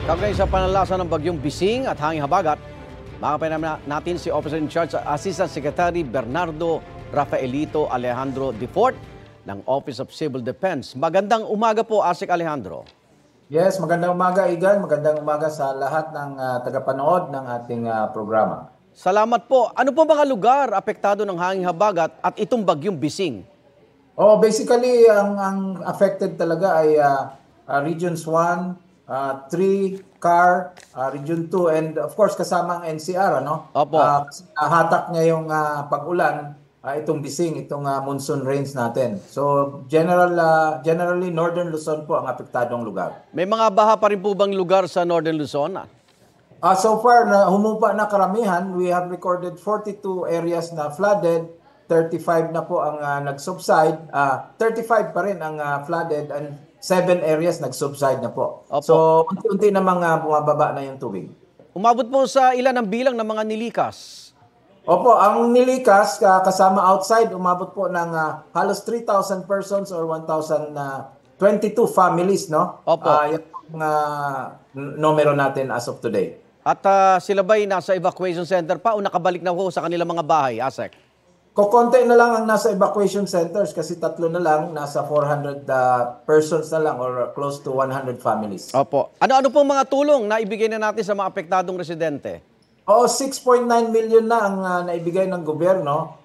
Kaugnay sa panalasa ng bagyong Bising at hanging habagat, makapay natin si Officer in Charge Assistant Secretary Bernardo Rafaelito Alejandro Defort ng Office of Civil Defense. Magandang umaga po, Asik Alejandro. Yes, magandang umaga, Igan. Magandang umaga sa lahat ng tagapanood ng ating programa. Salamat po. Ano po mga lugar apektado ng hanging habagat at itong bagyong Bising? Basically, ang affected talaga ay Regions 1, 3, CAR, Region 2, and of course kasama ang NCR, ano? Opo. Hatak niya yung pag-ulan, itong Bising, itong monsoon rains natin. So generally, Northern Luzon po ang apektadong lugar. May mga baha pa rin po bang lugar sa Northern Luzon? So far, humupa na karamihan. We have recorded 42 areas na flooded, 35 na po ang nag-subside, 35 pa rin ang flooded, and 7 areas nag-subside na po. Opo. So, unti-unti na bumababa na yung tubig. Umabot po sa ilan ang bilang ng mga nilikas? Opo, ang nilikas kasama outside, umabot po ng halos 3,000 persons or 1,022 families, no? Opo. Yung numero natin as of today. At sila ba'y nasa evacuation center pa o nakabalik na po sa kanilang mga bahay, Asek? Kokonti na lang ang nasa evacuation centers kasi tatlo na lang, nasa 400 persons na lang or close to 100 families. Opo. Ano-ano pong mga tulong na ibigay na natin sa mga apektadong residente? 6.9 million na ang naibigay ng gobyerno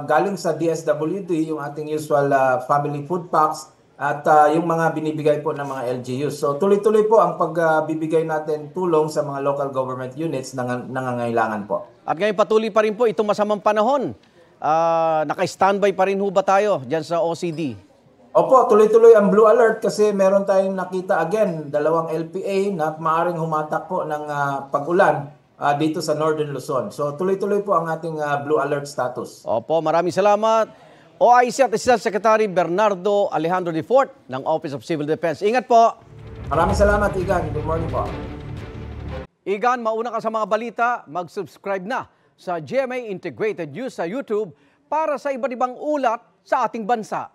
galing sa DSWD, yung ating usual family food packs, at yung mga binibigay po ng mga LGUs. So tuloy-tuloy po ang pagbibigay natin tulong sa mga local government units na nangangailangan po. At ngayon patuloy pa rin po itong masamang panahon. Naka-standby pa rin ho ba tayo dyan sa OCD? Opo, tuloy-tuloy ang blue alert kasi meron tayong nakita again, 2 LPA na maaaring humatak po ng pag-ulan dito sa Northern Luzon. So tuloy-tuloy po ang ating blue alert status. Opo, maraming salamat. OIC at Assistant Secretary Bernardo Alejandro Defort ng Office of Civil Defense. Ingat po. Maraming salamat, Igan. Good morning po. Igan, mauna ka sa mga balita, mag-subscribe na sa GMA Integrated News sa YouTube para sa iba't ibang ulat sa ating bansa.